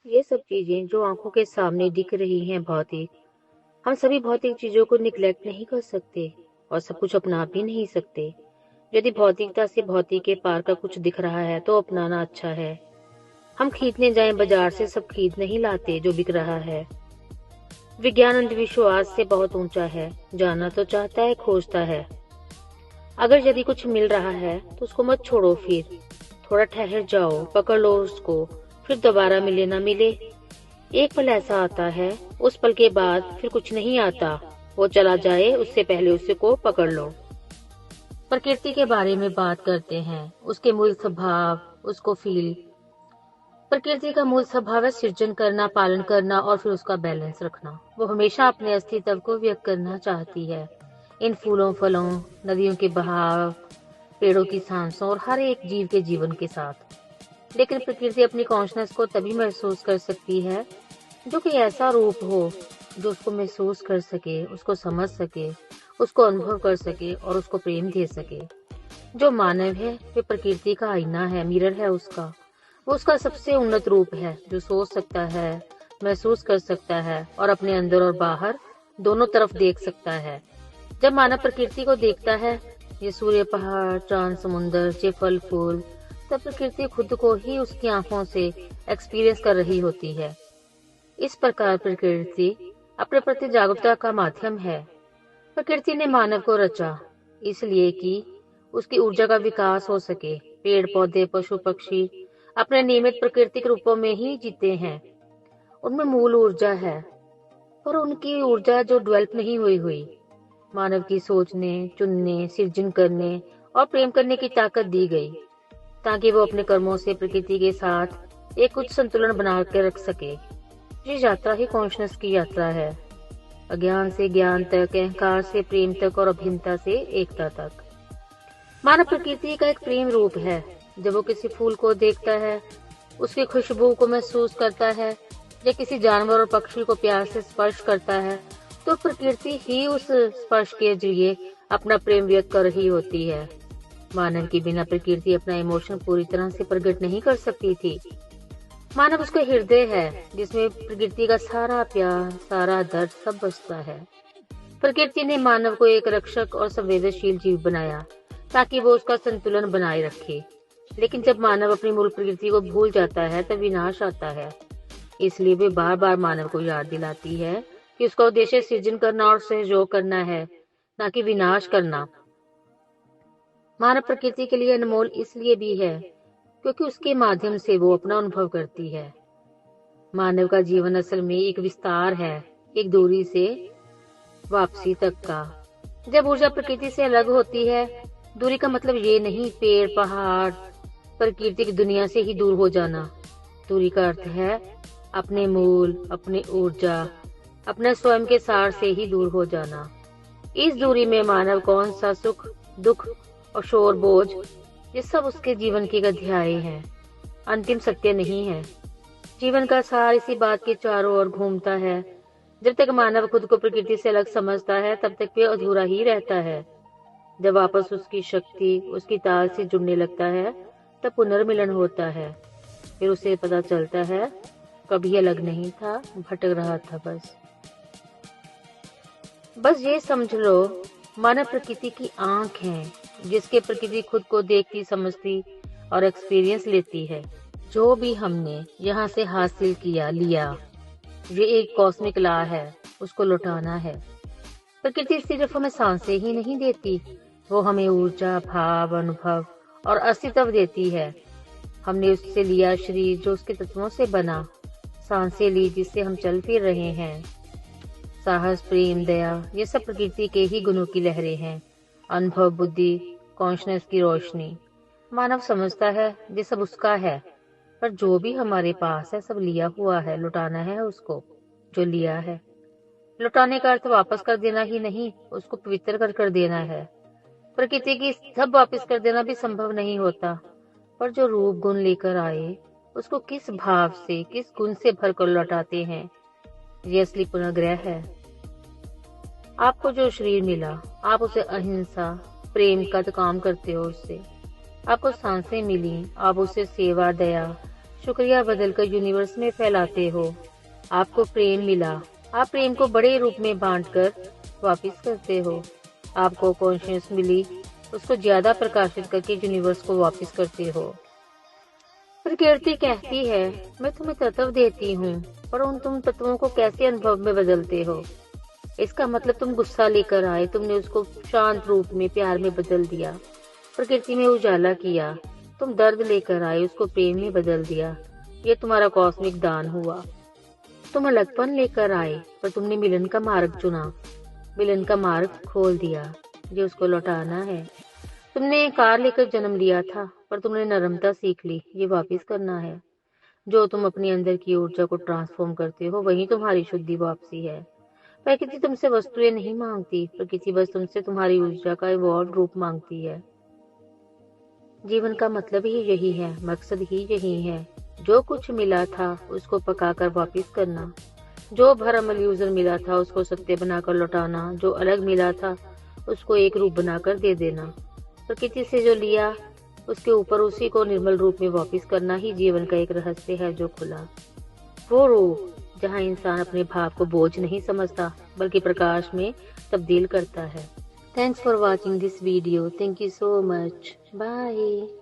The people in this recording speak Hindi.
ये सब चीजें जो आंखों के सामने दिख रही हैं भौतिक, हम सभी भौतिक चीजों को निग्लेक्ट नहीं कर सकते और सब कुछ अपना भी नहीं सकते। यदि भौतिकता से भौतिक के पार का कुछ दिख रहा है तो अपनाना अच्छा है। हम खरीदने जाएं बाजार से सब खरीद नहीं लाते जो बिक रहा है। विज्ञान अंधविश्वास से बहुत ऊंचा है, जानना तो चाहता है, खोजता है। अगर यदि कुछ मिल रहा है तो उसको मत छोड़ो, फिर थोड़ा ठहर जाओ, पकड़ लो उसको, फिर दोबारा मिले ना मिले। एक पल ऐसा आता है, उस पल के बाद फिर कुछ नहीं आता, वो चला जाए उससे पहले उसे को पकड़ लो। प्रकृति के बारे में बात करते हैं, उसके मूल स्वभाव, उसको फील। प्रकृति का मूल स्वभाव है सृजन करना, पालन करना और फिर उसका बैलेंस रखना। वो हमेशा अपने अस्तित्व को व्यक्त करना चाहती है, इन फूलों, फलों, नदियों के बहाव, पेड़ों की सांसों और हर एक जीव के जीवन के साथ। लेकिन प्रकृति अपनी कॉन्शनेस को तभी महसूस कर सकती है जो कि ऐसा रूप हो जो उसको महसूस कर सके, उसको समझ सके, उसको अनुभव कर सके और उसको प्रेम दे सके। जो मानव है वे प्रकृति का आईना है, मिरर है उसका। वो उसका सबसे उन्नत रूप है जो सोच सकता है, महसूस कर सकता है और अपने अंदर और बाहर दोनों तरफ देख सकता है। जब मानव प्रकृति को देखता है, ये सूर्य, पहाड़, चांद, समुंदर, ये फल फूल, तब प्रकृति खुद को ही उसकी आंखों से एक्सपीरियंस कर रही होती है। इस प्रकार प्रकृति अपने प्रति जागरूकता का माध्यम है। प्रकृति ने मानव को रचा इसलिए कि उसकी ऊर्जा का विकास हो सके। पेड़ पौधे, पशु पक्षी अपने नियमित प्राकृतिक रूपों में ही जीते हैं। उनमें मूल ऊर्जा है, पर उनकी ऊर्जा जो डेवलप नहीं हुई मानव की सोचने, चुनने, सृजन करने और प्रेम करने की ताकत दी गई, ताकि वो अपने कर्मों से प्रकृति के साथ एक उच्च संतुलन बना के रख सके। ये यात्रा ही कॉन्शनेस की यात्रा है, अज्ञान से ज्ञान तक, अहंकार से प्रेम तक और अभिन्नता से एकता तक। मानव प्रकृति का एक प्रेम रूप है। जब वो किसी फूल को देखता है, उसकी खुशबू को महसूस करता है या किसी जानवर और पक्षी को प्यार से स्पर्श करता है, तो प्रकृति ही उस स्पर्श के जरिए अपना प्रेम व्यक्त कर रही होती है। मानव के बिना प्रकृति अपना इमोशन पूरी तरह से प्रकट नहीं कर सकती थी। मानव उसका हृदय है जिसमें प्रकृति का सारा प्यार, सारा दर्द सब बसता है। प्रकृति ने मानव को एक रक्षक और संवेदनशील जीव बनाया ताकि वो उसका संतुलन बनाए रखे। लेकिन जब मानव अपनी मूल प्रकृति को भूल जाता है तब विनाश आता है। इसलिए वे बार बार मानव को याद दिलाती है कि उसका उद्देश्य सृजन करना और सहयोग करना है, न कि विनाश करना। मानव प्रकृति के लिए अनमोल इसलिए भी है क्योंकि उसके माध्यम से वो अपना अनुभव करती है। मानव का जीवन असल में एक विस्तार है, एक दूरी से वापसी तक का। जब ऊर्जा प्रकृति से अलग होती है, दूरी का मतलब ये नहीं पेड़ पहाड़ प्राकृतिक दुनिया से ही दूर हो जाना। दूरी का अर्थ है अपने मूल, अपनी ऊर्जा, अपने स्वयं के सार से ही दूर हो जाना। इस दूरी में मानव कौन सा सुख, दुख और शोर बोझ, ये सब उसके जीवन के अध्याय हैं, अंतिम सत्य नहीं है। जीवन का सार इसी बात के चारों ओर घूमता है। जब तक मानव खुद को प्रकृति से अलग समझता है तब तक वे अधूरा ही रहता है। जब वापस उसकी शक्ति, उसकी ताल से जुड़ने लगता है तब पुनर्मिलन होता है। फिर उसे पता चलता है कभी अलग नहीं था, भटक रहा था बस ये समझ लो, मानव प्रकृति की आंख है जिसके प्रकृति खुद को देखती, समझती और एक्सपीरियंस लेती है। जो भी हमने यहाँ से हासिल किया, लिया, ये एक कॉस्मिक लॉ है, उसको लौटाना है। प्रकृति सिर्फ हमें सांसें ही नहीं देती, वो हमें ऊर्जा, भाव, अनुभव और अस्तित्व देती है। हमने उससे लिया शरीर जो उसके तत्वों से बना, सांसें ली जिससे हम चल फिर रहे हैं। साहस, प्रेम, दया, ये सब प्रकृति के ही गुणों की लहरें हैं। अनुभव, बुद्धि, कॉन्शनेस की रोशनी। मानव समझता है ये सब उसका है, पर जो भी हमारे पास है सब लिया हुआ है, लुटाना है उसको जो लिया है। लुटाने का अर्थ वापस कर देना ही नहीं, उसको पवित्र कर देना है। प्रकृति की सब वापस कर देना भी संभव नहीं होता, पर जो रूप गुण लेकर आए उसको किस भाव से, किस गुण से भरकर लौटाते हैं, ये असली पुनर्ग्रह है। आपको जो शरीर मिला, आप उसे अहिंसा, प्रेम का काम करते हो उससे। आपको सांसें मिली, आप उससे सेवा, दया, शुक्रिया बदलकर यूनिवर्स में फैलाते हो। आपको प्रेम मिला, आप प्रेम को बड़े रूप में बांटकर वापस करते हो। आपको कॉन्शियस मिली, उसको ज्यादा प्रकाशित करके यूनिवर्स को वापस करते हो। प्रकृति कहती है, मैं तुम्हें तत्व देती हूँ, पर उन तुम तत्वों को कैसे अनुभव में बदलते हो। इसका मतलब तुम गुस्सा लेकर आए, तुमने उसको शांत रूप में प्यार में बदल दिया, प्रकृति में उजाला किया। तुम दर्द लेकर आए, उसको प्रेम में बदल दिया। ये तुम्हारा कॉस्मिक दान हुआ। तुम अलगपन लेकर आए, पर तुमने मिलन का मार्ग चुना, मिलन का मार्ग खोल दिया। ये उसको लौटाना है। तुमने कार लेकर जन्म लिया था, पर तुमने नरमता सीख ली, ये वापस करना है। जो तुम अपने अंदर की ऊर्जा को ट्रांसफॉर्म करते हो, वही तुम्हारी शुद्धि वापसी है। प्रकृति तुमसे वस्तुएं नहीं मांगती, प्रकृति बस तुमसे तुम्हारी ऊर्जा का इवॉल्व रूप मांगती है। जीवन का मतलब ही यही है, मकसद ही यही है। जो कुछ मिला था उसको पकाकर वापस करना, जो भरम इल्यूजन मिला था उसको सत्य बनाकर लौटाना, जो अलग मिला था उसको एक रूप बनाकर दे देना। प्रकृति से जो लिया उसके ऊपर उसी को निर्मल रूप में वापस करना ही जीवन का एक रहस्य है जो खुला। वो रूप जहाँ इंसान अपने भाव को बोझ नहीं समझता, बल्कि प्रकाश में तब्दील करता है। Thanks for watching this video. Thank you so much. Bye.